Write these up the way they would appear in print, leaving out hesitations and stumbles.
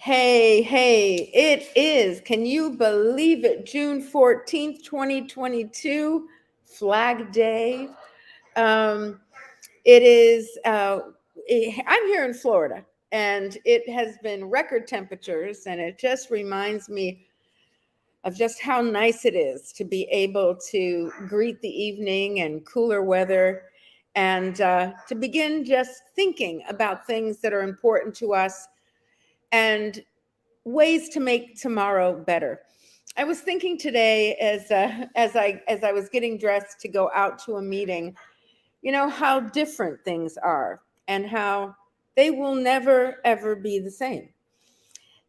Hey, it is, can you believe it, June 14th, 2022, Flag Day. Um, it is, I'm here in Florida, and it has been record temperatures, and it just reminds me of just how nice it is to be able to greet the evening and cooler weather and to begin just thinking about things that are important to us and ways to make tomorrow better. I was thinking today as I was getting dressed to go out to a meeting, how different things are and how they will never ever be the same.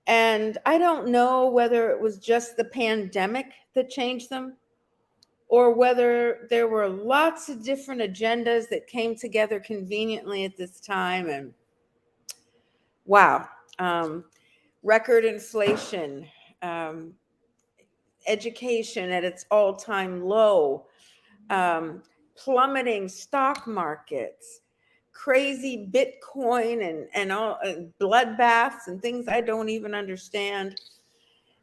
And I don't know whether it was just the pandemic that changed them or whether there were lots of different agendas that came together conveniently at this time. And wow, um, record inflation, um, education at its all-time low, um, plummeting stock markets, crazy Bitcoin and all bloodbaths and things I don't even understand,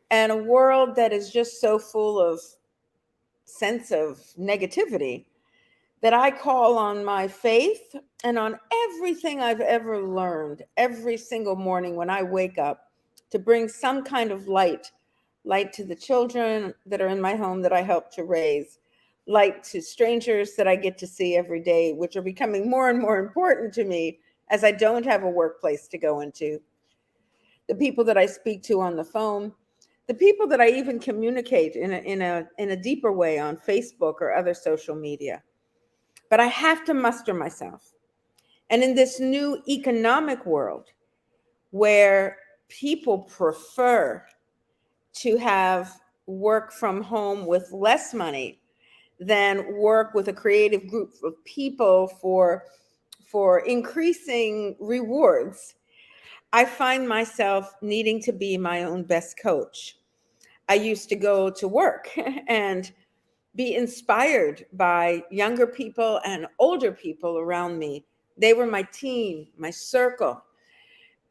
and a world that is just so full of sense of negativity that I call on my faith and on everything I've ever learned every single morning when I wake up to bring some kind of light to the children that are in my home that I help to raise, light to strangers that I get to see every day, which are becoming more and more important to me as I don't have a workplace to go into, the people that I speak to on the phone, the people that I even communicate in a deeper way on Facebook or other social media. But I have to muster myself. And in this new economic world where people prefer to have work from home with less money than work with a creative group of people for increasing rewards, I find myself needing to be my own best coach. I used to go to work and be inspired by younger people and older people around me. They were my team, my circle.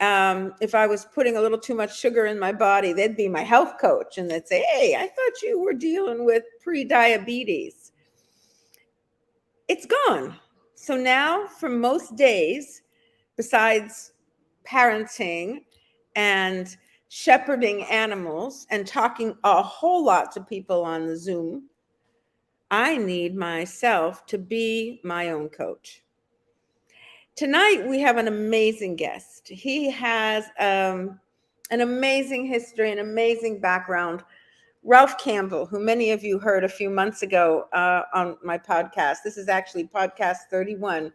If I was putting a little too much sugar in my body, they'd be my health coach and they'd say, "Hey, I thought you were dealing with pre-diabetes." It's gone. So now, for most days, besides parenting and shepherding animals and talking a whole lot to people on the Zoom, I need myself to be my own coach. Tonight, we have an amazing guest. He has an amazing history, an amazing background. Ralph Campbell, who many of you heard a few months ago on my podcast. This is actually podcast 31,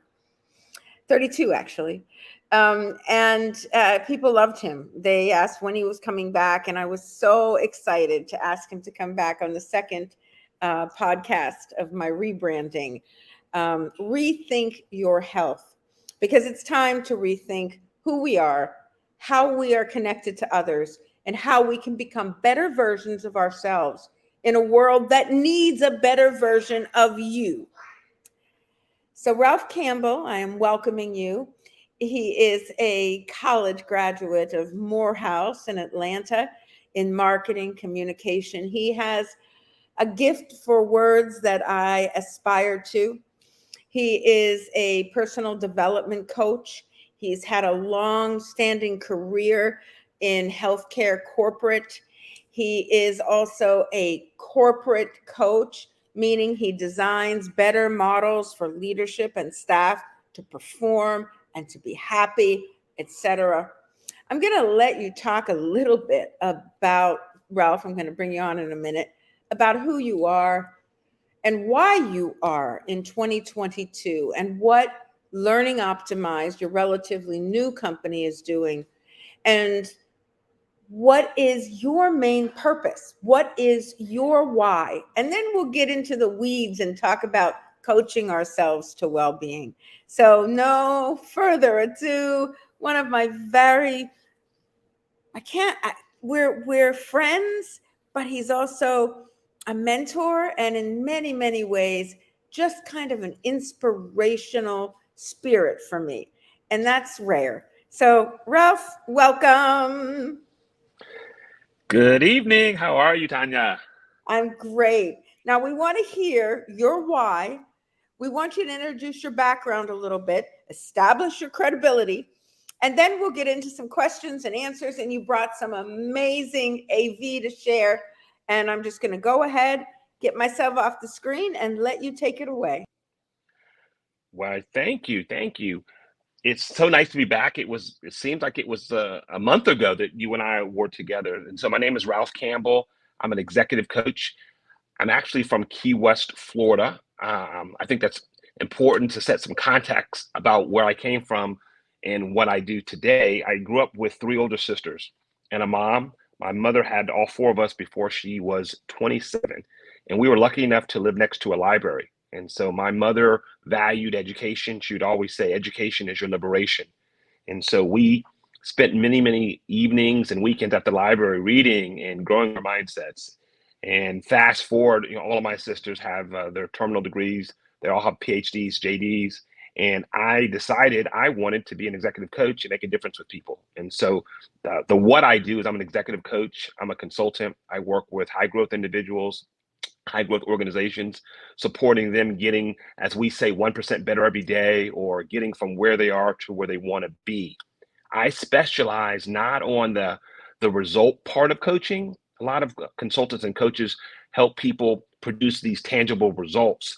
32 actually. And people loved him. They asked when he was coming back, and I was so excited to ask him to come back on the second podcast of my rebranding, Rethink Your Health, because it's time to rethink who we are, how we are connected to others, and how we can become better versions of ourselves in a world that needs a better version of you. So, Ralph Campbell, I am welcoming you. He is a college graduate of Morehouse in Atlanta in marketing communication. He has a gift for words that I aspire to. He is a personal development coach. He's had a long-standing career in healthcare corporate. He is also a corporate coach, meaning he designs better models for leadership and staff to perform and to be happy, etc. I'm going to let you talk a little bit about Ralph. I'm going to bring you on in a minute, about who you are and why you are in 2022 and what Learning Optimized, your relatively new company, is doing, and what is your main purpose? What is your why? And then we'll get into the weeds and talk about coaching ourselves to well-being. So no further ado, one of my we're friends, but he's also a mentor and in many, many ways, just kind of an inspirational spirit for me. And that's rare. So Ralph, welcome. Good evening. How are you, Tanya? I'm great. Now, we want to hear your why. We want you to introduce your background a little bit, establish your credibility, and then we'll get into some questions and answers. And you brought some amazing AV to share. And I'm just going to go ahead, get myself off the screen, and let you take it away. Why, thank you. Thank you. It's so nice to be back. It seems like it was a month ago that you and I were together. And so my name is Ralph Campbell. I'm an executive coach. I'm actually from Key West, Florida. I think that's important to set some context about where I came from and what I do today. I grew up with three older sisters and a mom. My mother had all four of us before she was 27, and we were lucky enough to live next to a library. And so my mother valued education. She would always say, education is your liberation. And so we spent many, many evenings and weekends at the library reading and growing our mindsets. And fast forward, all of my sisters have their terminal degrees. They all have PhDs, JDs. And I decided I wanted to be an executive coach and make a difference with people. And so the what I do is I'm an executive coach. I'm a consultant. I work with high growth individuals, high growth organizations, supporting them getting, as we say, 1% better every day, or getting from where they are to where they want to be. I specialize not on the result part of coaching. A lot of consultants and coaches help people produce these tangible results.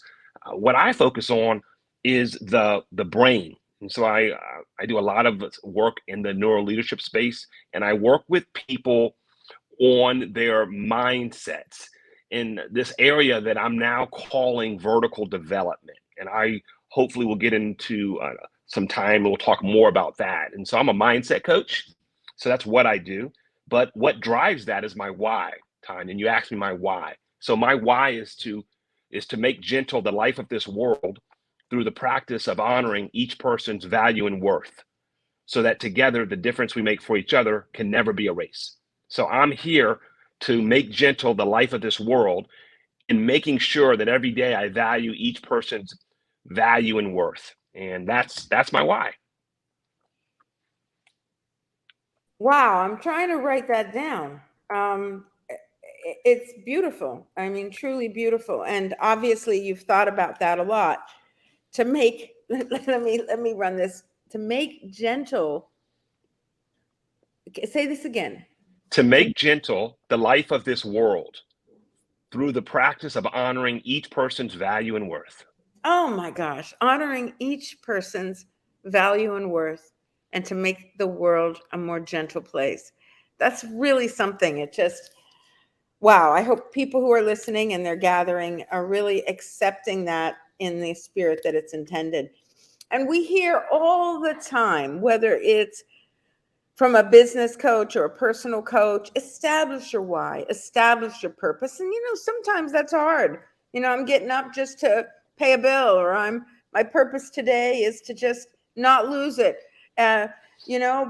What I focus on is the brain. And so I do a lot of work in the neuro leadership space, and I work with people on their mindsets in this area that I'm now calling vertical development. And I hopefully will get into some time. We'll talk more about that. And so I'm a mindset coach. So that's what I do. But what drives that is my why, Tanya. And you asked me my why. So my why is to make gentle the life of this world through the practice of honoring each person's value and worth, so that together the difference we make for each other can never be erased. So I'm here to make gentle the life of this world and making sure that every day I value each person's value and worth. And that's my why. Wow, I'm trying to write that down. It's beautiful. I mean, truly beautiful. And obviously, you've thought about that a lot to make. Let me run this to make gentle. Say this again. To To make gentle the life of this world through the practice of honoring each person's value and worth. Oh my gosh, honoring each person's value and worth, and to make the world a more gentle place. That's really something. It just wow, I hope people who are listening and they're gathering are really accepting that in the spirit that it's intended. And we hear all the time, whether it's from a business coach or a personal coach, establish your why, establish your purpose. And sometimes that's hard. I'm getting up just to pay a bill, or my purpose today is to just not lose it. Uh,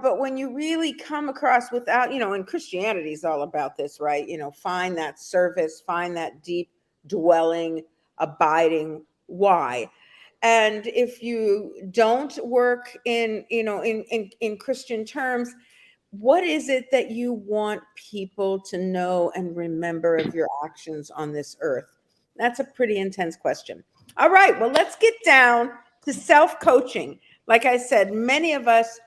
but when you really come across without, and Christianity is all about this, right? Find that service, find that deep dwelling, abiding why. And if you don't work in Christian terms, what is it that you want people to know and remember of your actions on this earth? That's a pretty intense question. All right, well, let's get down to self-coaching. Like I said, many of us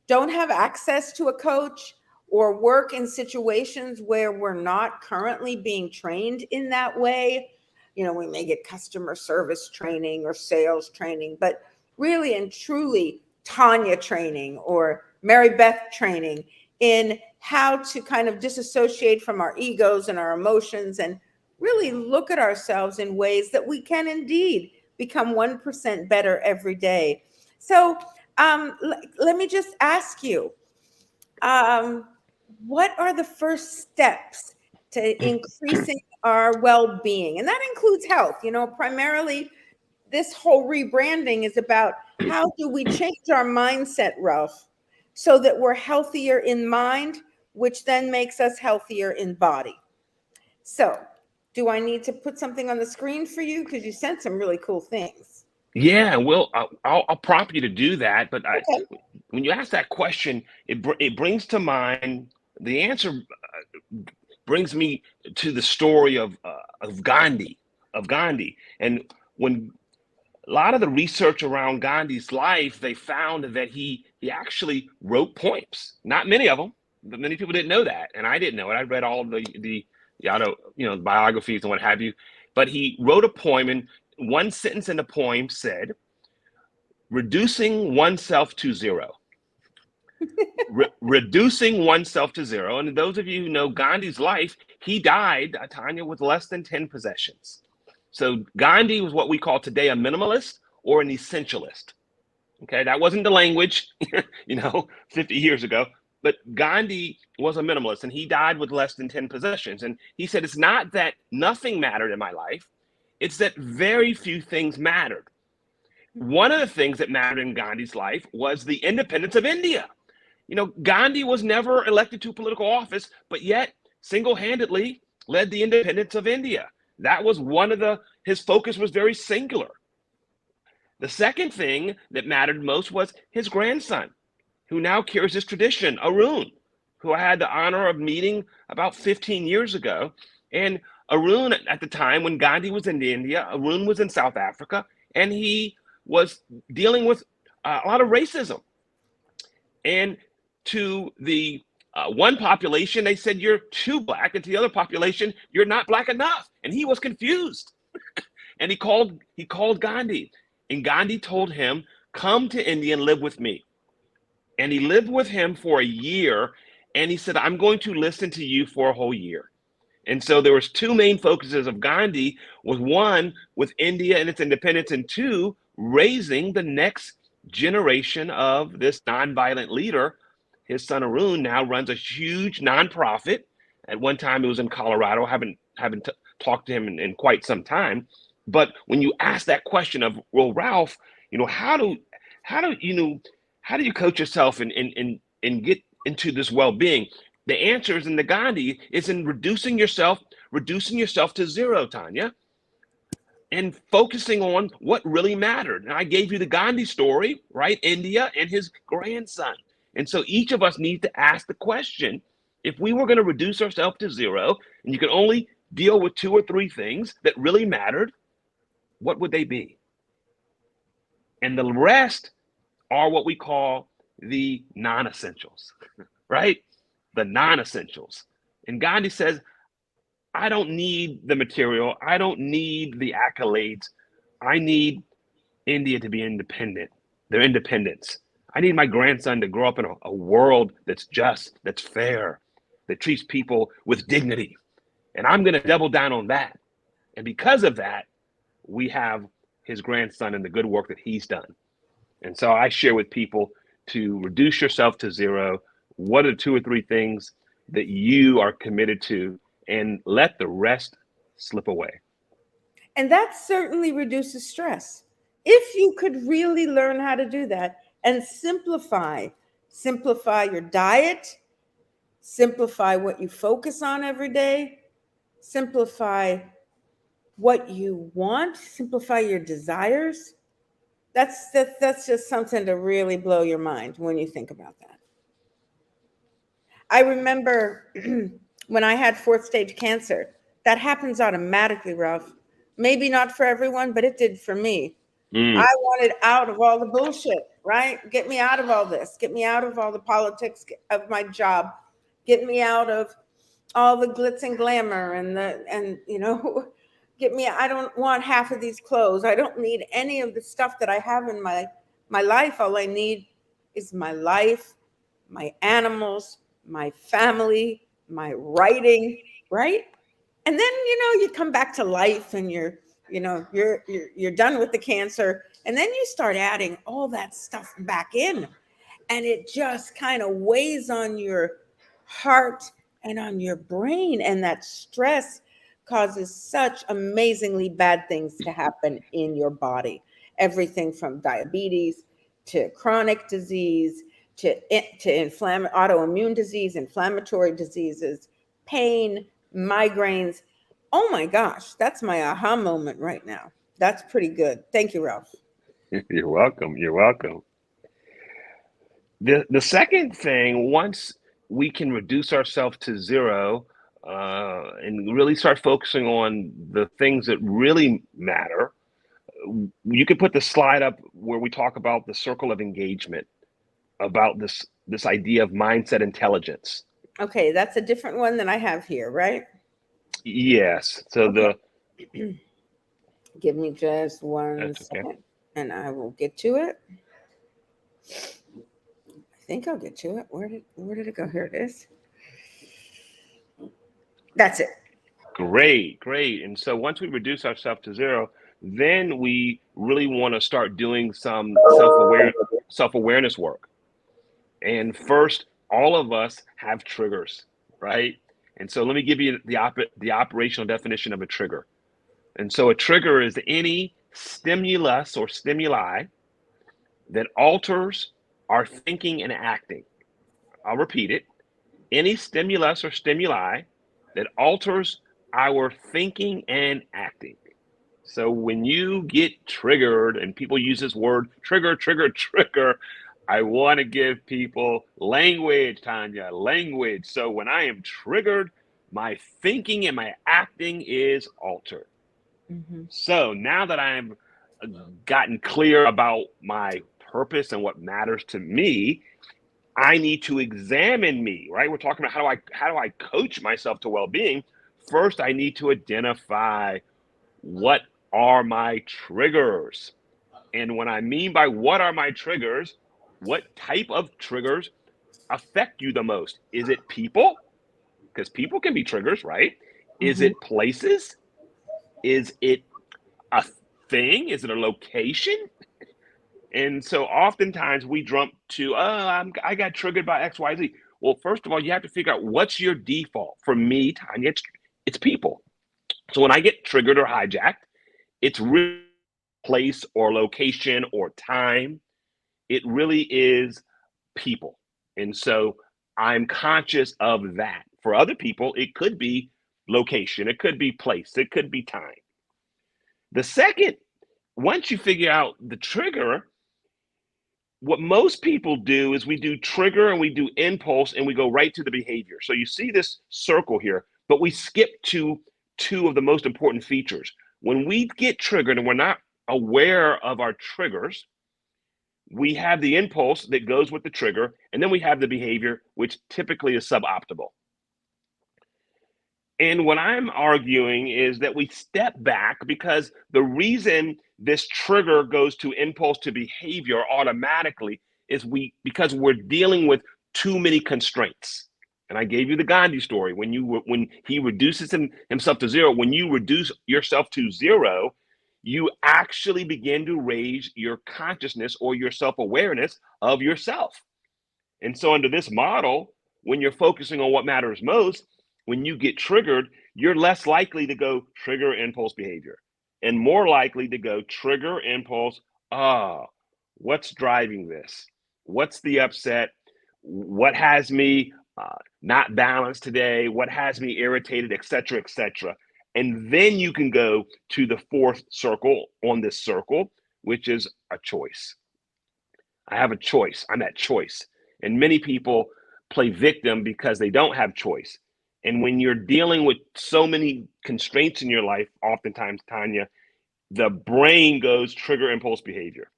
don't have access to a coach or work in situations where we're not currently being trained in that way. We may get customer service training or sales training, but really and truly Tanya training or Mary Beth training in how to kind of disassociate from our egos and our emotions and really look at ourselves in ways that we can indeed become 1% better every day. So let me just ask you, um, what are the first steps to increasing our well-being? And that includes health. Primarily this whole rebranding is about how do we change our mindset, Ralph, so that we're healthier in mind, which then makes us healthier in body. So do I need to put something on the screen for you? Because you sent some really cool things. Yeah, well, I'll prompt you to do that. But Okay. when you ask that question, it brings to mind the answer. brings me to the story of Gandhi, and when a lot of the research around Gandhi's life, they found that he actually wrote poems. Not many of them, but many people didn't know that, and I didn't know it. I read all of the biographies and what have you, but he wrote a poem, and one sentence in the poem said, "Reducing oneself to zero." Reducing oneself to zero. And those of you who know Gandhi's life, he died, Tanya, with less than 10 possessions. So Gandhi was what we call today a minimalist or an essentialist. Okay, that wasn't the language, 50 years ago. But Gandhi was a minimalist, and he died with less than 10 possessions. And he said, it's not that nothing mattered in my life, it's that very few things mattered. One of the things that mattered in Gandhi's life was the independence of India. Gandhi was never elected to political office, but yet single-handedly led the independence of India. That was his focus was very singular. The second thing that mattered most was his grandson, who now carries this tradition, Arun, who I had the honor of meeting about 15 years ago. And Arun, at the time when Gandhi was in India, Arun was in South Africa, and he was dealing with a lot of racism. And to the one population, they said, you're too black. And to the other population, you're not black enough. And he was confused. And he called Gandhi. And Gandhi told him, come to India and live with me. And he lived with him for a year. And he said, I'm going to listen to you for a whole year. And so there was two main focuses of Gandhi, was one, with India and its independence, and two, raising the next generation of this nonviolent leader. His son Arun now runs a huge nonprofit. At one time, it was in Colorado. I haven't talked to him in quite some time. But when you ask that question of, well, Ralph, how do you coach yourself and get into this well-being? The answer is in the Gandhi is in reducing yourself to zero, Tanya, and focusing on what really mattered. And I gave you the Gandhi story, right? India and his grandson. And so each of us needs to ask the question, if we were going to reduce ourselves to zero, and you could only deal with 2 or 3 things that really mattered, what would they be? And the rest are what we call the non-essentials, right? The non-essentials. And Gandhi says, I don't need the material. I don't need the accolades. I need India to be independent, their independence. I need my grandson to grow up in a world that's just, that's fair, that treats people with dignity. And I'm going to double down on that. And because of that, we have his grandson and the good work that he's done. And so I share with people to reduce yourself to zero. What are 2 or 3 things that you are committed to, and let the rest slip away? And that certainly reduces stress. If you could really learn how to do that and simplify your diet, simplify what you focus on every day, simplify what you want, simplify your desires. That's just something to really blow your mind when you think about that. I remember when I had 4th stage cancer, that happens automatically, Ralph. Maybe not for everyone, but it did for me. I wanted out of all the bullshit, right? Get me out of all this. Get me out of all the politics of my job. Get me out of all the glitz and glamour get me. I don't want half of these clothes. I don't need any of the stuff that I have in my life. All I need is my life, my animals, my family, my writing, right? And then you come back to life, and you're done with the cancer, and then you start adding all that stuff back in, and it just kind of weighs on your heart and on your brain, and that stress causes such amazingly bad things to happen in your body. Everything from diabetes to chronic disease to autoimmune disease, inflammatory diseases, pain, migraines. Oh my gosh, that's my aha moment right now. That's pretty good. Thank you, Ralph. You're welcome. You're welcome. The second thing, once we can reduce ourselves to zero, and really start focusing on the things that really matter. You could put the slide up where we talk about the circle of engagement, about this idea of mindset intelligence. Okay, that's a different one than I have here, right? Yes. So Okay. the Give me just one That's okay. second and I will get to it. I think I'll get to it. Where did it go? Here it is. That's it. Great, great. And so once we reduce ourselves to zero, then we really want to start doing some self-awareness work. And first, all of us have triggers, right? And so let me give you the operational definition of a trigger. And so a trigger is any stimulus or stimuli that alters our thinking and acting. I'll repeat it. Any stimulus or stimuli that alters our thinking and acting. So when you get triggered, and people use this word trigger, trigger, trigger, I want to give people language, Tanya, language. So when I am triggered, my thinking and my acting is altered. Mm-hmm. So now that I've gotten clear about my purpose and what matters to me, I need to examine me, right? We're talking about how do I coach myself to well-being. First, I need to identify what are my triggers. And when I mean by what are my triggers, what type of triggers affect you the most? Is it people? Because people can be triggers, right? Is Mm-hmm. it places? Is it a thing? Is it a location? And so oftentimes we jump to, I got triggered by XYZ. Well, first of all, you have to figure out what's your default. For me, Tanya, it's people. So when I get triggered or hijacked, it's really place or location or time. It really is people. And so I'm conscious of that. For other people, it could be location, it could be place, it could be time. The second, once you figure out the trigger, what most people do is we do trigger and we do impulse and we go right to the behavior. So you see this circle here, but we skip to two of the most important features. When we get triggered and we're not aware of our triggers, we have the impulse that goes with the trigger, and then we have the behavior, which typically is suboptimal. And what I'm arguing is that we step back, because the reason this trigger goes to impulse to behavior automatically is because we're dealing with too many constraints. And I gave you the Gandhi story. When he reduces himself to zero, when you reduce yourself to zero, you actually begin to raise your consciousness or your self-awareness of yourself. And so under this model, when you're focusing on what matters most, when you get triggered, you're less likely to go trigger impulse behavior and more likely to go trigger impulse. What's driving this? What's the upset? What has me not balanced today? What has me irritated, et cetera, et cetera. And then you can go to the fourth circle on this circle, which is a choice. I have a choice. I'm that choice. And many people play victim because they don't have choice. And when you're dealing with so many constraints in your life, oftentimes, Tanya, the brain goes trigger impulse behavior.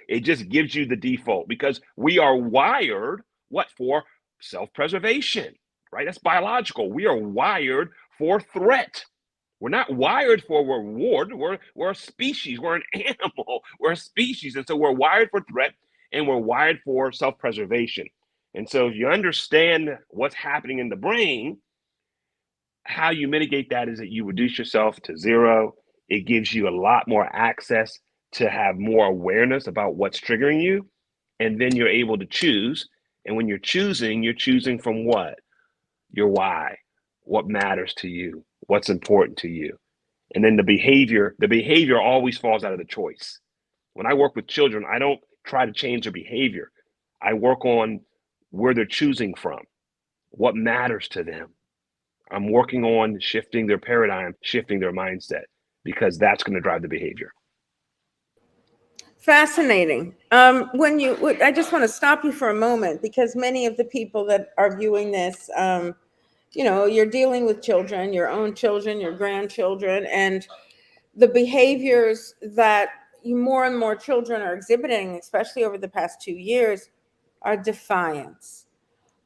It just gives you the default because we are wired, what for? Self-preservation, right? That's biological. We are wired for threat. We're not wired for reward. We're a species. We're an animal. We're a species. And so we're wired for threat and we're wired for self-preservation. And so if you understand what's happening in the brain, how you mitigate that is that you reduce yourself to zero. It gives you a lot more access to have more awareness about what's triggering you. And then you're able to choose. And when you're choosing from what? Your why, what matters to you, what's important to you. And then the behavior always falls out of the choice. When I work with children, I don't try to change their behavior. I work on where they're choosing from, what matters to them. I'm working on shifting their paradigm, shifting their mindset, because that's going to drive the behavior. Fascinating. I just want to stop you for a moment because many of the people that are viewing this, you're dealing with children, your own children, your grandchildren, and the behaviors that more and more children are exhibiting, especially over the past 2 years, are defiance,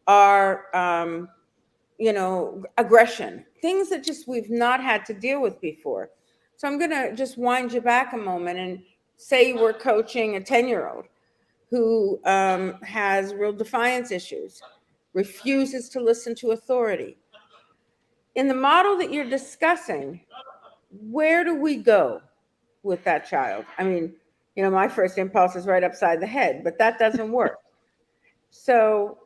are aggression, things that just we've not had to deal with before. So I'm going to just wind you back a moment and say we're coaching a 10-year-old who has real defiance issues, refuses to listen to authority. In the model that you're discussing, where do we go with that child? I mean, my first impulse is right upside the head, but that doesn't work. So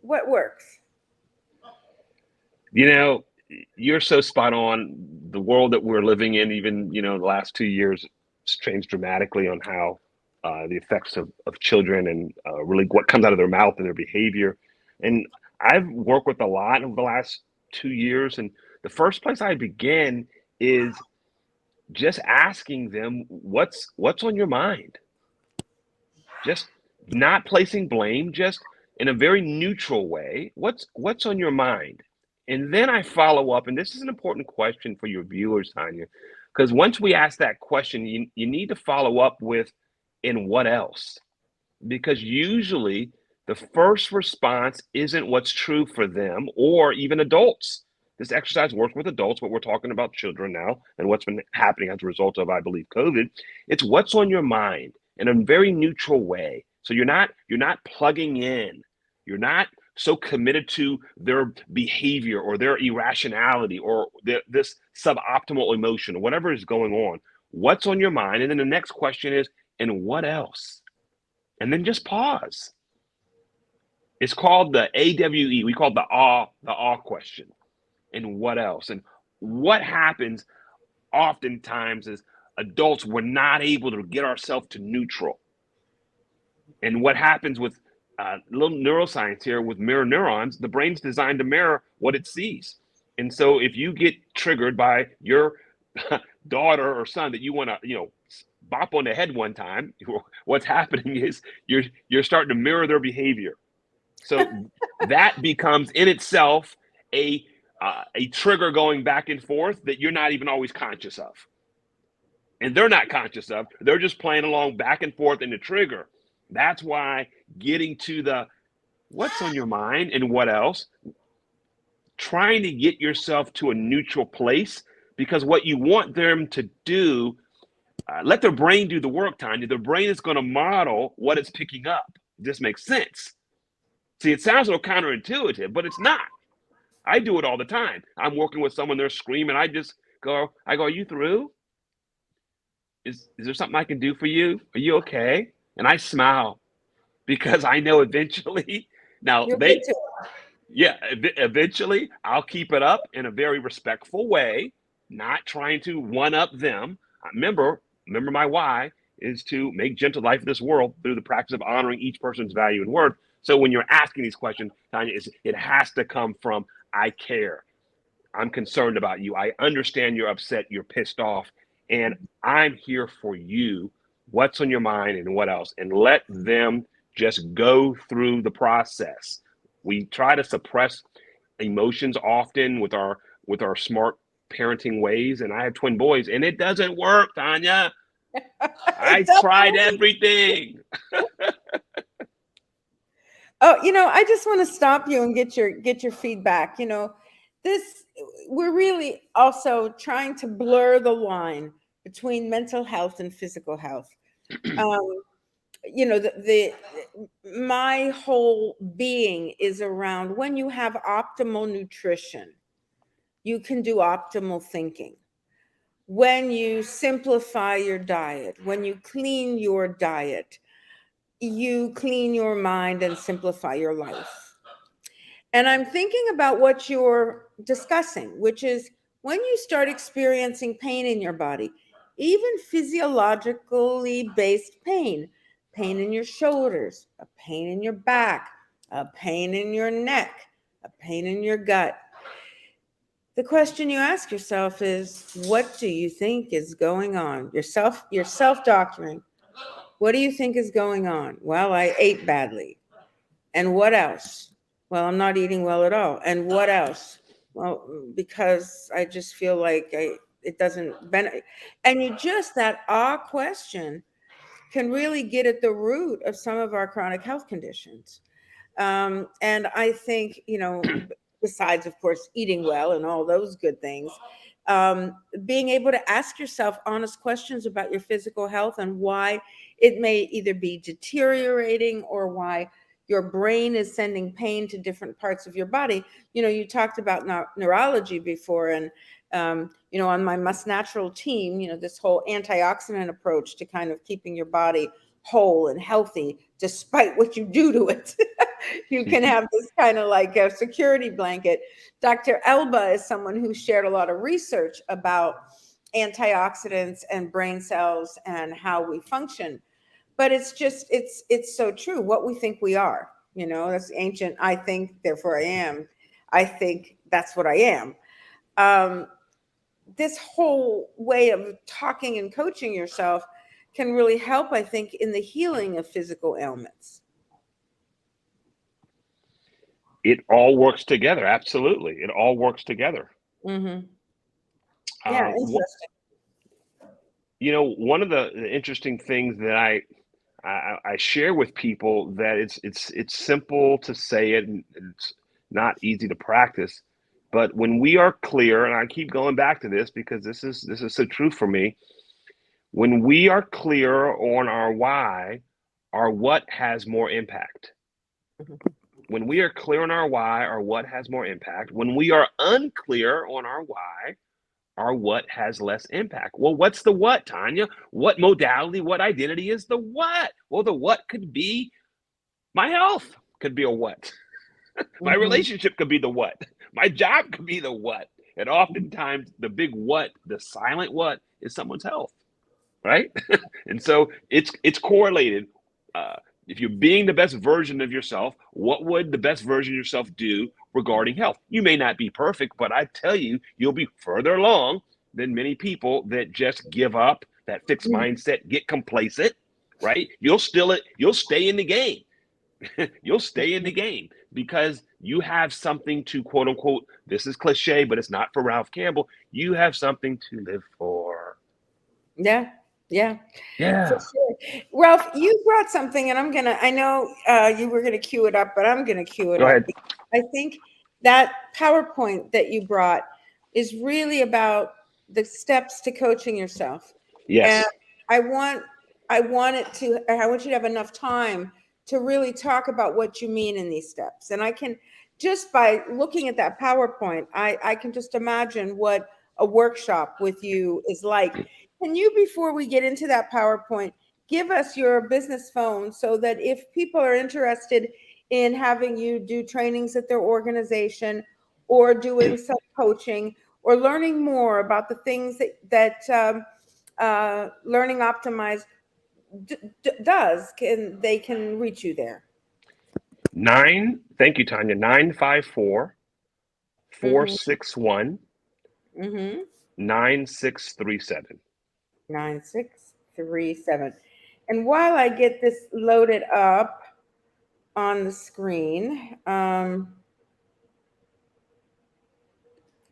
what works? You're so spot on. The world that we're living in, even, the last 2 years, has changed dramatically on how the effects of children and really what comes out of their mouth and their behavior. And I've worked with a lot over the last 2 years. And the first place I begin is just asking them, what's on your mind? Just not placing blame, just in a very neutral way. What's on your mind? And then I follow up, and this is an important question for your viewers, Tanya, because once we ask that question, you need to follow up with, and what else? Because usually the first response isn't what's true for them or even adults. This exercise works with adults, but we're talking about children now and what's been happening as a result of, I believe, COVID. It's what's on your mind in a very neutral way. So you're not plugging in. You're not so committed to their behavior or their irrationality or this suboptimal emotion or whatever is going on. What's on your mind? And then the next question is, and what else? And then just pause. It's called the AWE. We call it the awe question. And what else? And what happens oftentimes is adults, we're not able to get ourselves to neutral. And what happens with a little neuroscience here with mirror neurons, the brain's designed to mirror what it sees. And so if you get triggered by your daughter or son that you want to, bop on the head one time, what's happening is you're starting to mirror their behavior. So that becomes in itself a trigger going back and forth that you're not even always conscious of. And they're not conscious of. They're just playing along back and forth in the trigger. That's why getting to the what's on your mind and what else, trying to get yourself to a neutral place, because what you want them to do, let their brain do the work, Tanya. The brain is going to model what it's picking up. This makes sense. See, it sounds a little counterintuitive, but it's not. I do it all the time. I'm working with someone, they're screaming. I go, are you through? Is there something I can do for you? Are you okay? And I smile because I know eventually, now eventually I'll keep it up in a very respectful way, not trying to one up them. Remember my why is to make gentle life in this world through the practice of honoring each person's value and worth. So when you're asking these questions, Tanya, it has to come from, I care. I'm concerned about you. I understand you're upset. You're pissed off. And I'm here for you. What's on your mind and what else? And let them just go through the process. We try to suppress emotions often with our smart parenting ways. And I have twin boys, and it doesn't work, Tanya. I tried everything. Oh, I just want to stop you and get your feedback. We're really also trying to blur the line between mental health and physical health. My whole being is around when you have optimal nutrition, you can do optimal thinking. When you simplify your diet, when you clean your diet, you clean your mind and simplify your life. And I'm thinking about what you're discussing, which is when you start experiencing pain in your body, even physiologically based pain in your shoulders, a pain in your back, a pain in your neck, a pain in your gut. The question you ask yourself is, what do you think is going on? You're self-doctoring. What do you think is going on? Well, I ate badly. And what else? Well, I'm not eating well at all. And what else? Well, because I just feel like it doesn't benefit. And that question can really get at the root of some of our chronic health conditions. And I think, besides, of course, eating well and all those good things, being able to ask yourself honest questions about your physical health and why it may either be deteriorating or why your brain is sending pain to different parts of your body. You talked about neurology before, and on my Must Natural team, this whole antioxidant approach to kind of keeping your body whole and healthy despite what you do to it. You can have this kind of like a security blanket. Dr. Elba is someone who shared a lot of research about antioxidants and brain cells and how we function. But it's so true. What we think we are, that's ancient. I think, therefore I am. I think that's what I am. This whole way of talking and coaching yourself can really help, I think, in the healing of physical ailments. It all works together. Absolutely. It all works together. Mm-hmm. Yeah, interesting. One of the interesting things that I share with people, that it's simple to say it and it's not easy to practice. But when we are clear, and I keep going back to this because this is so true for me, when we are clear on our why, our what has more impact. Mm-hmm. When we are clear on our why, our what has more impact. When we are unclear on our why, our what has less impact. Well, what's the what, Tanya? What modality, what identity is the what? Well, the what could be my health, could be a what. My relationship could be the what. My job could be the what. And oftentimes the big what, the silent what, is someone's health, right? And so it's correlated. If you're being the best version of yourself, what would the best version of yourself do regarding health? You may not be perfect, but I tell you, you'll be further along than many people that just give up, that fixed mindset, get complacent, right? You'll stay in the game. You'll stay in the game because you have something to, quote unquote, this is cliche, but it's not for Ralph Campbell. You have something to live for. Yeah. Yeah. For sure. Ralph, you brought something, and I know you were going to cue it up, but I'm going to cue it Go up. ahead. I think that PowerPoint that you brought is really about the steps to coaching yourself. Yes. And I want you to have enough time to really talk about what you mean in these steps. And I can, just by looking at that PowerPoint, I can just imagine what a workshop with you is like. Can you, before we get into that PowerPoint, give us your business phone so that if people are interested in having you do trainings at their organization or doing some coaching or learning more about the things that Learning Optimize does, they can reach you there? Thank you, Tanya. 954-461 9637. 9637. And while I get this loaded up on the screen, I'm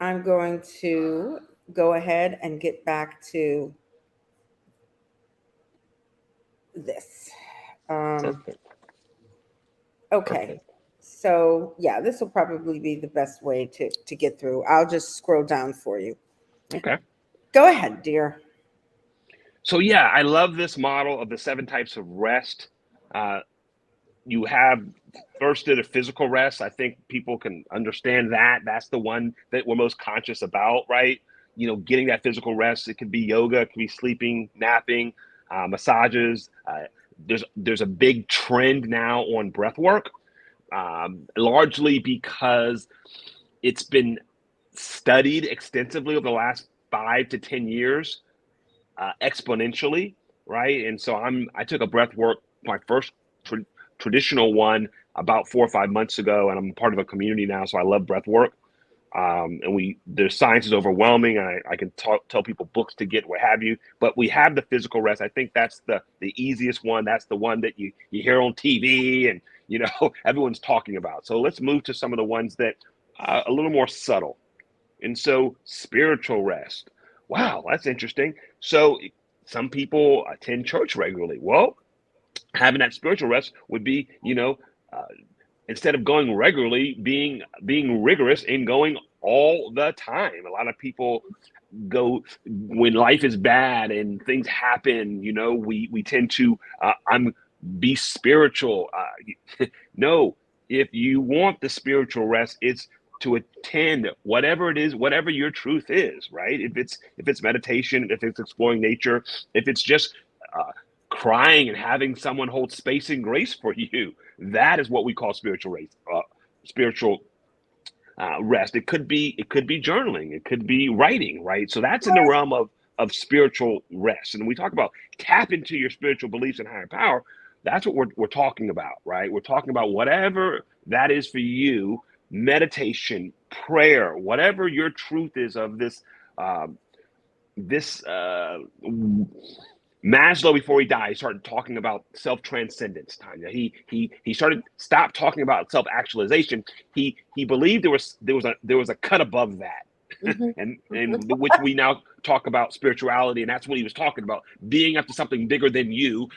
going to go ahead and get back to this. Okay. So yeah, this will probably be the best way to get through. I'll just scroll down for you. Okay. Go ahead, dear. So yeah, I love this model of the 7 types of rest. You have first did a physical rest. I think people can understand that. That's the one that we're most conscious about, right? Getting that physical rest. It could be yoga, it could be sleeping, napping, massages. There's a big trend now on breath work, largely because it's been studied extensively over the last 5 to 10 years, exponentially, right? And so I took a breath work, my first traditional one, about 4 or 5 months ago, and I'm part of a community now, so I love breath work. And the science is overwhelming. I can tell people books to get, what have you, but we have the physical rest. I think that's the easiest one. That's the one that you hear on TV and everyone's talking about. So let's move to some of the ones that a little more subtle. And so spiritual rest. Wow, that's interesting. So some people attend church regularly. Well, having that spiritual rest would be, uh, instead of going regularly, being rigorous in going all the time. A lot of people go when life is bad and things happen. We tend to I'm be spiritual. No, if you want the spiritual rest, it's to attend whatever it is, whatever your truth is, right? If it's meditation, if it's exploring nature, if it's just uh, crying and having someone hold space and grace for you, that is what we call spiritual race, spiritual rest. It could be journaling, it could be writing, right? So that's in the realm of spiritual rest. And when we talk about tap into your spiritual beliefs and higher power, that's what we're talking about, right? We're talking about whatever that is for you, meditation, prayer, whatever your truth is of this Maslow, before he died, started talking about self-transcendence, Tanya. He stopped talking about self-actualization. He believed there was a cut above that. Mhm. and which we now talk about spirituality, and that's what he was talking about, being up to something bigger than you,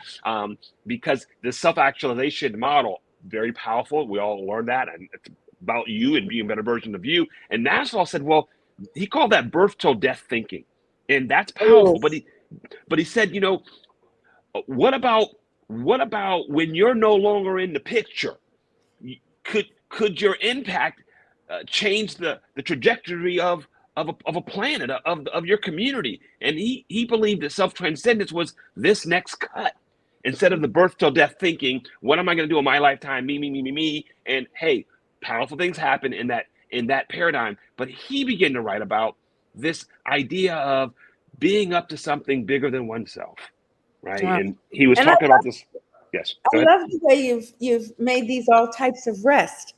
because the self-actualization model, very powerful. We all learned that, and it's about you and being a better version of you. And Maslow said, well, he called that birth till death thinking, and that's powerful. Oh, But he said, what about when you're no longer in the picture? Could your impact change the trajectory of a planet, of your community? And he believed that self transcendence was this next cut. Instead of the birth till death thinking, what am I going to do in my lifetime? Me, me, me, me, me. And hey, powerful things happen in that paradigm. But he began to write about this idea of being up to something bigger than oneself, right? wow. And he was And I talking about this. Yes, I go ahead. love the way you've made these all types of rest,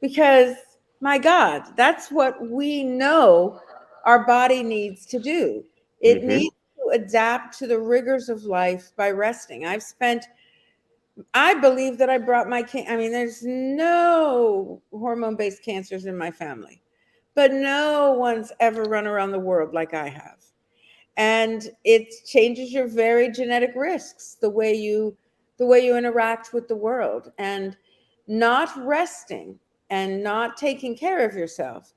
because my God, that's what we know our body needs to do. It Hmm. needs to adapt to the rigors of life by resting. I believe that I brought I mean, there's no hormone-based cancers in my family, but no one's ever run around the world like I have. And it changes your very genetic risks, the way you interact with the world. And not resting and not taking care of yourself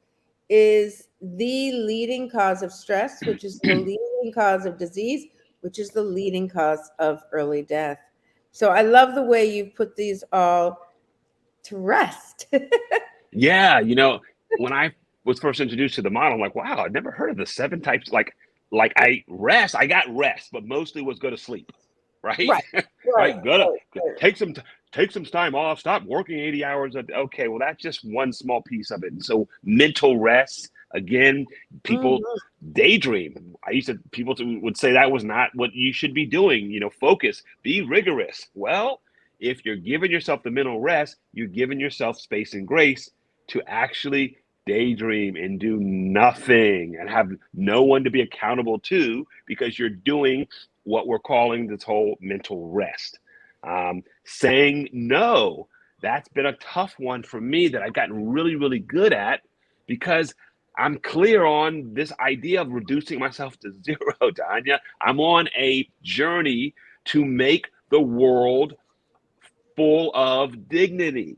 is the leading cause of stress, which is the leading cause of disease, which is the leading cause of early death. So I love the way you put these all to rest. Yeah, when I was first introduced to the model, I'm like, wow, I've never heard of the seven types. Like I got rest, but mostly was go to sleep, right? Right, right, Right, right, right. take some time off, stop working 80 hours a day. Okay, well, that's just one small piece of it. And so mental rest, again, people Mhm. daydream. People would say that was not what you should be doing. Focus, be rigorous. Well, if you're giving yourself the mental rest, you're giving yourself space and grace to actually daydream and do nothing and have no one to be accountable to, because you're doing what we're calling this whole mental rest. Saying no, that's been a tough one for me that I've gotten really, really good at, because I'm clear on this idea of reducing myself to zero, Tanya. I'm on a journey to make the world full of dignity.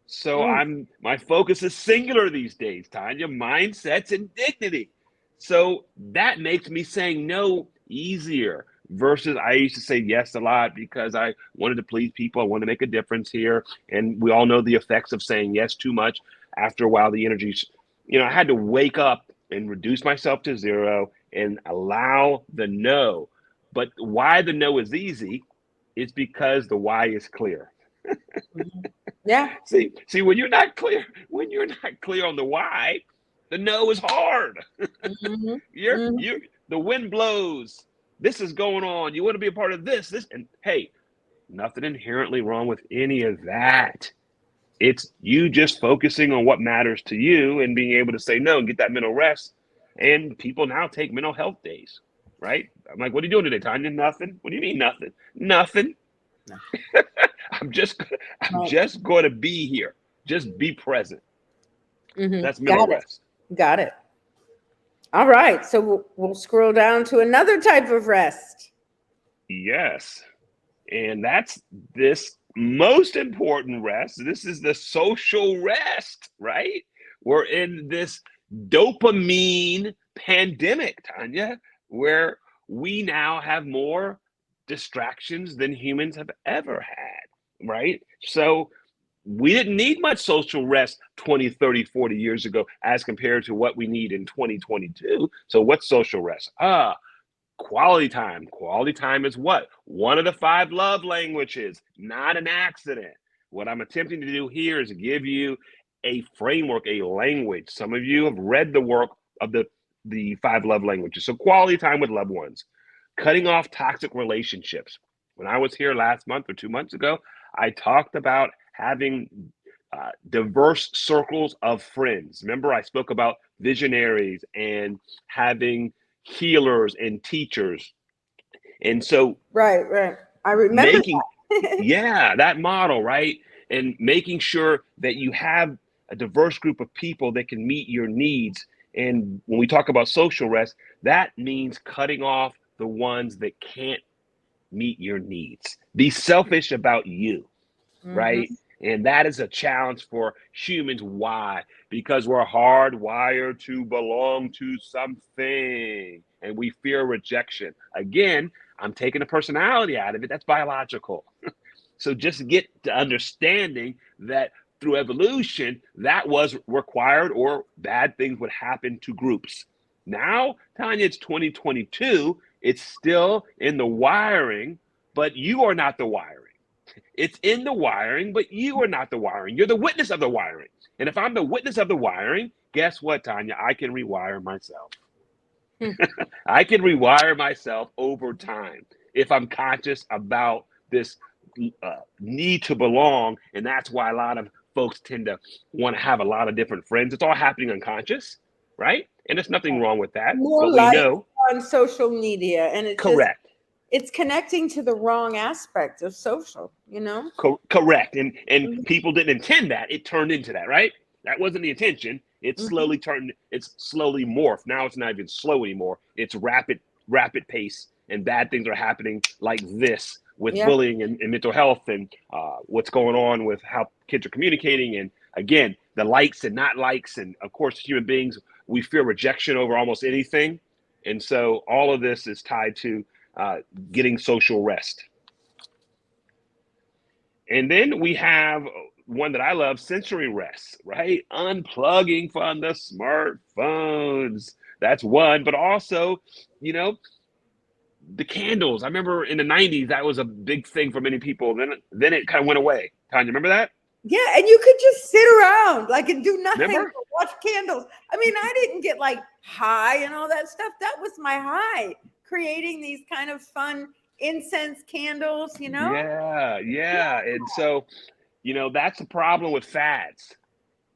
So Mm. my focus is singular these days, Tanya. Mindsets and dignity. So that makes me saying no easier, versus I used to say yes a lot because I wanted to please people. I wanted to make a difference here. And we all know the effects of saying yes too much. After a while, the energy's, I had to wake up and reduce myself to zero and allow the no. But why the no is easy is because the why is clear. Mhm. Yeah. See, when you're not clear on the why, the no is hard. Mhm. Mhm. You're the wind blows. This is going on. You want to be a part of this, and hey, nothing inherently wrong with any of that. It's you just focusing on what matters to you and being able to say no and get that mental rest. And people now take mental health days, right? I'm like, what are you doing today, Tanya? Nothing. What do you mean nothing? Nothing. No. I'm just I'm Right. just going to be here. Just be present. Mhm. That's mental Got it. rest. Got it. All right. So we'll scroll down to another type of rest. Yes. And that's this most important rest. This is the social rest, right? We're in this dopamine pandemic, Tanya, where we now have more distractions than humans have ever had, right? So we didn't need much social rest 20, 30, 40 years ago as compared to what we need in 2022. So what's social rest? Quality time. Quality time is what? One of the five love languages, not an accident. What I'm attempting to do here is give you a framework, a language. Some of you have read the work of the five love languages. So quality time with loved ones, cutting off toxic relationships. When I was here last month or 2 months ago, I talked about having diverse circles of friends. Remember, I spoke about visionaries and having healers and teachers. And so Right, right. I remember making, that. yeah, that model, right? And making sure that you have a diverse group of people that can meet your needs. And when we talk about social rest, that means cutting off the ones that can't meet your needs. Be selfish about you, Hmm. right? And that is a challenge for humans. Why? Because we're hardwired to belong to something and we fear rejection. Again, I'm taking the personality out of it. That's biological. So just get to understanding that through evolution, that was required or bad things would happen to groups. Now, Tanya, it's 2022. It's still in the wiring, but you are not the wiring. It's in the wiring, but you are not the wiring. You're the witness of the wiring. And if I'm the witness of the wiring, guess what, Tanya? I can rewire myself. I can rewire myself over time if I'm conscious about this need to belong. And that's why a lot of folks tend to want to have a lot of different friends. It's all happening unconscious, right? And there's nothing wrong with that. More But we likes know, on social media, and correct. it's connecting to the wrong aspect of social, Correct. And Mhm. people didn't intend that. It turned into that, right? That wasn't the intention. It Mhm. slowly turned, it's slowly morphed. Now it's not even slow anymore. It's rapid pace, and bad things are happening like this with Yeah. bullying and mental health and what's going on with how kids are communicating. And again, the likes and not likes. And of course, human beings, we fear rejection over almost anything. And so all of this is tied to uh, getting social rest. And then we have one that I love, sensory rest, right? Unplugging from the smartphones. That's one, but also, you know, the candles. I remember in the 90s that was a big thing for many people. Then it kind of went away. Tanya, remember that? Yeah, and you could just sit around like and do nothing Remember? but watch candles. I mean, I didn't get like high and all that stuff. That was my high, creating these kind of fun incense candles. Yeah, Yeah. yeah. And so, that's the problem with fads.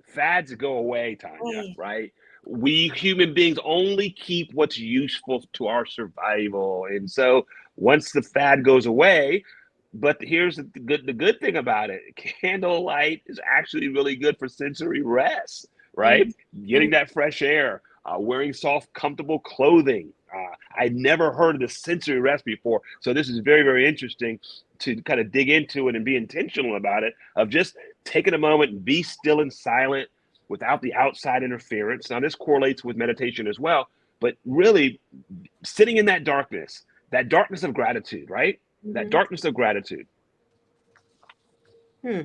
Fads go away, Tanya, Right. right? We human beings only keep what's useful to our survival. And so once the fad goes away, but here's the good thing about it. Candlelight is actually really good for sensory rest, right? Mhm. Getting that fresh air, wearing soft, comfortable clothing. I'd never heard of the sensory rest before. So this is very, very interesting to kind of dig into it and be intentional about it, of just taking a moment and be still and silent without the outside interference. Now, this correlates with meditation as well, but really sitting in that darkness of gratitude, right? That Mhm. darkness of gratitude. Hmm.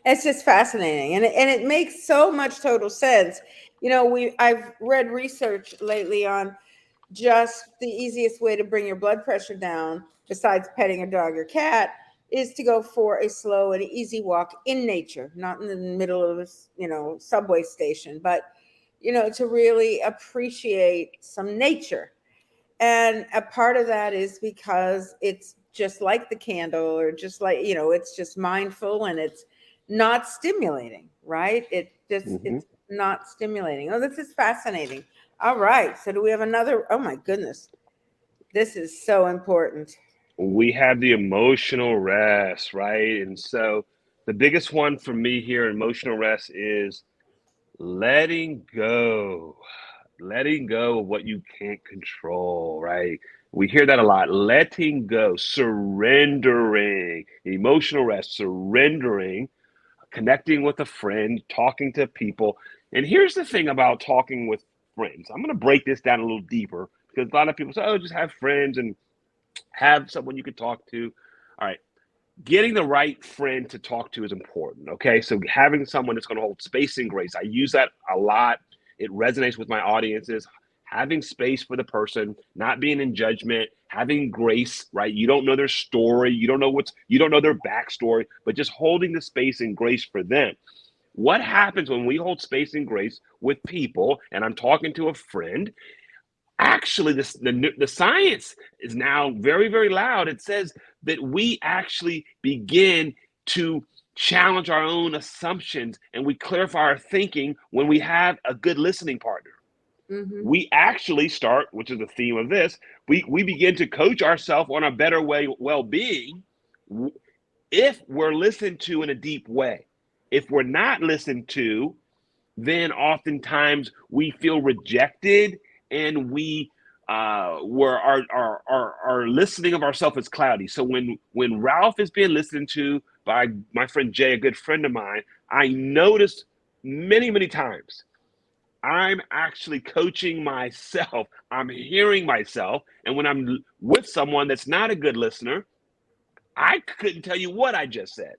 It's just fascinating, and it makes so much total sense. I've read research lately on just the easiest way to bring your blood pressure down, besides petting a dog or cat, is to go for a slow and easy walk in nature, not in the middle of a subway station, but to really appreciate some nature. And a part of that is because it's just like the candle, or just like, it's just mindful, and it's not stimulating, right? Mm-hmm. It's not stimulating. Oh, this is fascinating. All right. So do we have another? Oh my goodness. This is so important. We have the emotional rest, right? And so the biggest one for me here, emotional rest, is letting go. letting go of what you can't control, right? We hear that a lot. Letting go, surrendering, emotional rest, surrendering, connecting with a friend, talking to people. And here's the thing about talking with friends. I'm going to break this down a little deeper because a lot of people say, oh, just have friends and have someone you can talk to. All right. Getting the right friend to talk to is important. Okay. So having someone that's going to hold space and grace. I use that a lot. It resonates with my audiences. Having space for the person, not being in judgment, having grace, right? You don't know their story, you don't know their backstory, but just holding the space and grace for them. What happens when we hold space and grace with people, and I'm talking to a friend, actually the science is now very, very loud. It says that we actually begin to challenge our own assumptions and we clarify our thinking when we have a good listening partner. Mm-hmm. We actually start, which is the theme of this, we begin to coach ourselves on a better way well-being if we're listened to in a deep way. If we're not listened to, then oftentimes we feel rejected and we where our listening of ourselves is cloudy. So when Ralph is being listened to by my friend Jay, a good friend of mine, I noticed many times I'm actually coaching myself. I'm hearing myself. And when I'm with someone that's not a good listener, I couldn't tell you what I just said.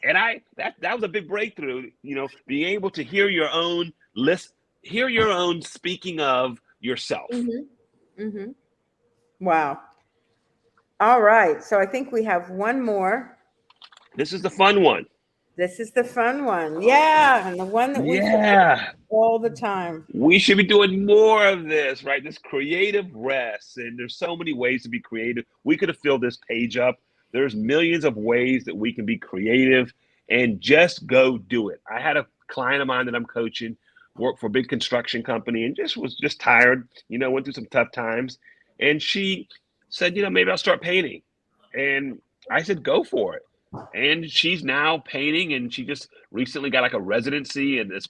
And that was a big breakthrough, being able to hear your own hear your own speaking of yourself. Mm-hmm. Mm-hmm. Wow. All right. So I think we have one more. This is the fun one. This is the fun one. Yeah. And the one that we say Yeah. all the time. We should be doing more of this, right? This creative rest. And there's so many ways to be creative. We could have filled this page up. There's millions of ways that we can be creative and just go do it. I had a client of mine that I'm coaching, worked for a big construction company, and just was just tired, went through some tough times. And she said, maybe I'll start painting. And I said, go for it. And she's now painting, and she just recently got like a residency in this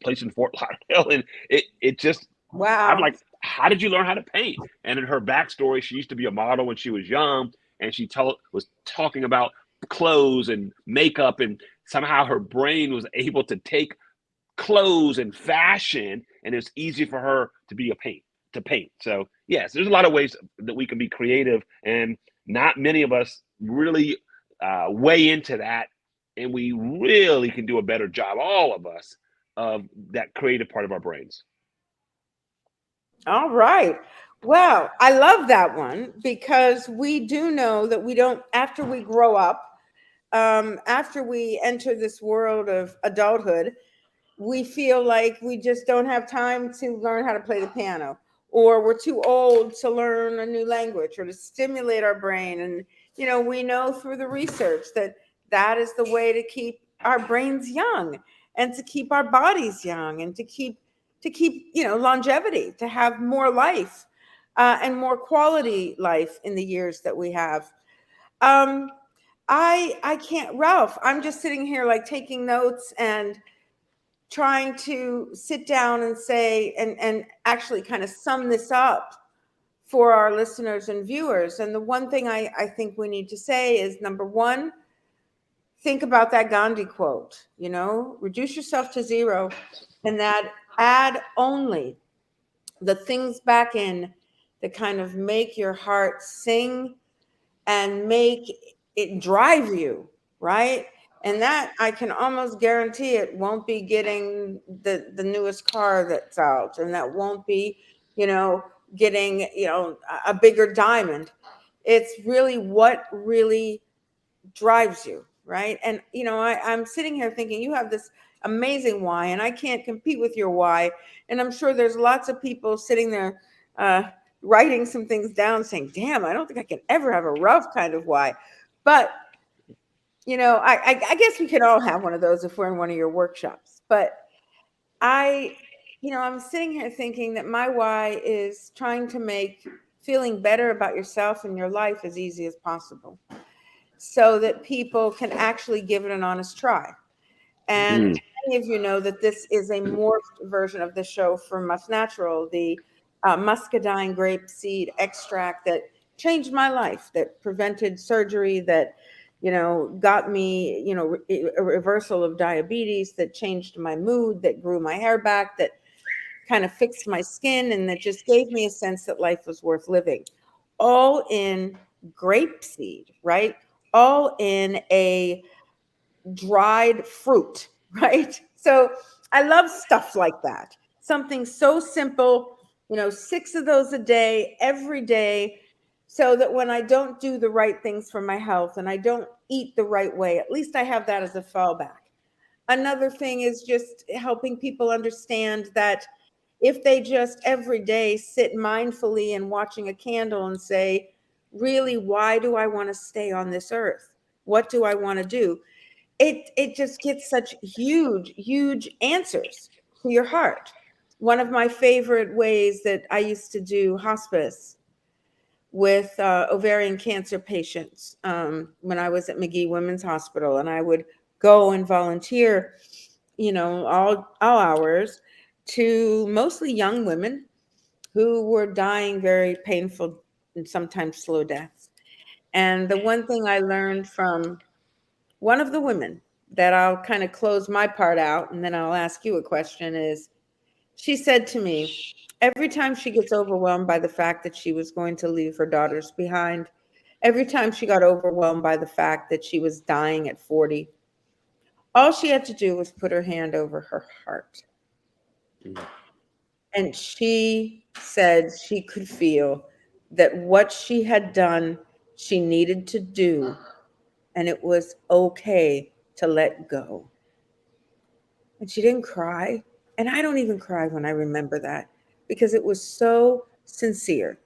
place in Fort Lauderdale, and it just I'm Wow. like, how did you learn how to paint? And in her backstory, she used to be a model when she was young, and she was talking about clothes and makeup, and somehow her brain was able to take clothes and fashion, and it's easy for her to paint. So yes, there's a lot of ways that we can be creative, and not many of us really weigh into that, and we really can do a better job, all of us, of that creative part of our brains. All right. Well, I love that one because we do know that we don't, after we grow up, after we enter this world of adulthood, we feel like we just don't have time to learn how to play the piano, or we're too old to learn a new language or to stimulate our brain. And we know through the research that that is the way to keep our brains young and to keep our bodies young and to keep longevity, to have more life, and more quality life in the years that we have. um, I can't, Ralph, I'm just sitting here like taking notes and trying to sit down and say and actually kind of sum this up for our listeners and viewers. And the one thing I think we need to say is, number one, think about that Gandhi quote, reduce yourself to zero, and that add only the things back in that kind of make your heart sing and make it drive you, right? And that I can almost guarantee it won't be getting the newest car that's out, and that won't be, getting, a bigger diamond. It's really what really drives you, right? And I'm sitting here thinking you have this amazing why, and I can't compete with your why. And I'm sure there's lots of people sitting there uh, writing some things down, saying, "Damn, I don't think I can ever have a rough kind of why." But I guess we could all have one of those if we're in one of your workshops. But I, I'm sitting here thinking that my why is trying to make feeling better about yourself and your life as easy as possible, so that people can actually give it an honest try. And Mm. many of you know that this is a morphed version of the show from Much Natural, the muscadine grape seed extract that changed my life, that prevented surgery, that, got me, a reversal of diabetes, that changed my mood, that grew my hair back, that kind of fixed my skin, and that just gave me a sense that life was worth living. All in grapeseed, right? All in a dried fruit, right? So I love stuff like that. Something so simple, 6 of those a day, every day, so that when I don't do the right things for my health and I don't eat the right way, at least I have that as a fallback. Another thing is just helping people understand that if they just every day sit mindfully and watching a candle and say, really, why do I want to stay on this earth? What do I want to do? It just gets such huge answers to your heart. One of my favorite ways that I used to do hospice with ovarian cancer patients, when I was at McGee Women's Hospital, and I would go and volunteer, all hours, to mostly young women who were dying very painful and sometimes slow deaths. And the one thing I learned from one of the women, that I'll kind of close my part out and then I'll ask you a question, is she said to me, every time she gets overwhelmed by the fact that she was going to leave her daughters behind, every time she got overwhelmed by the fact that she was dying at 40, all she had to do was put her hand over her heart. And she said she could feel that what she had done, she needed to do, and it was okay to let go. And she didn't cry. And I don't even cry when I remember that, because it was so sincere.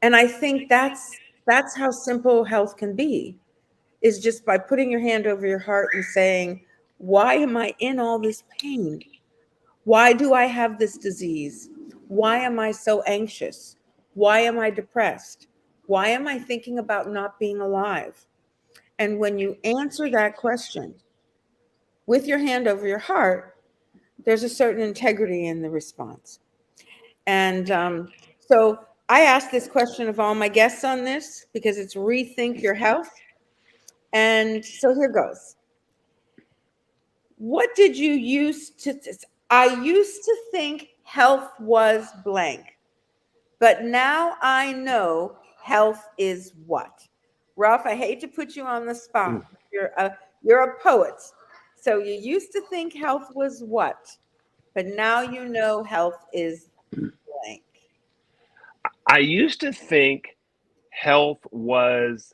And I think that's how simple health can be, is just by putting your hand over your heart and saying, why am I in all this pain? Why do I have this disease? Why am I so anxious? Why am I depressed? Why am I thinking about not being alive? And when you answer that question with your hand over your heart, there's a certain integrity in the response. And so I asked this question of all my guests on this, because it's Rethink Your Health. And so here goes. What did you used to? I used to think health was blank, but now I know health is what? Ralph, I hate to put you on the spot. You're a poet. So you used to think health was what? But now you know health is blank. I used to think health was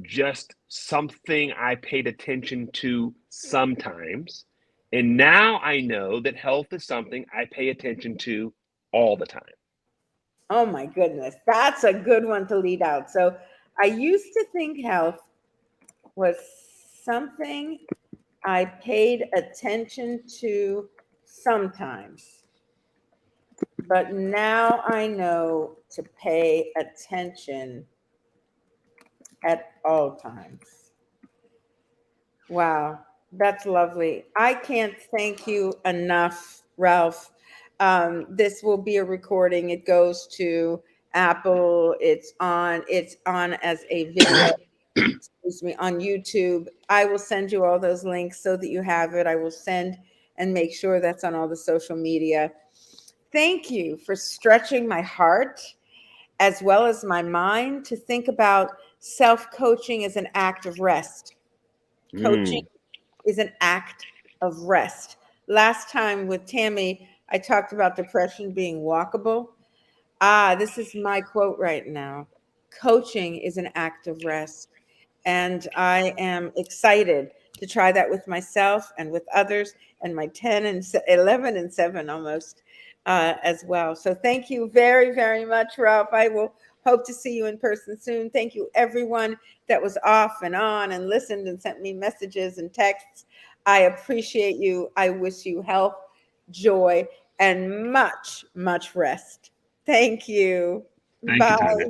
just something I paid attention to sometimes. And now I know that health is something I pay attention to all the time. Oh my goodness. That's a good one to lead out. So I used to think health was something I paid attention to sometimes, but now I know to pay attention at all times. Wow, that's lovely. I can't thank you enough, Ralph. This will be a recording. It goes to Apple. It's on as a video, excuse me, on YouTube. I will send you all those links so that you have it. I will send and make sure that's on all the social media. Thank you for stretching my heart as well as my mind to think about self-coaching as an act of rest. Coaching Mm. is an act of rest. Last time with Tammy, I talked about depression being walkable. This is my quote right now. Coaching is an act of rest. And I am excited to try that with myself and with others, and my 10 and 11 and 7 almost, as well. So thank you very much, Ralph. I will hope to see you in person soon. Thank you, everyone that was off and on and listened and sent me messages and texts. I appreciate you. I wish you health, joy, and much rest. Thank you. Thank you, Bye. Tanya.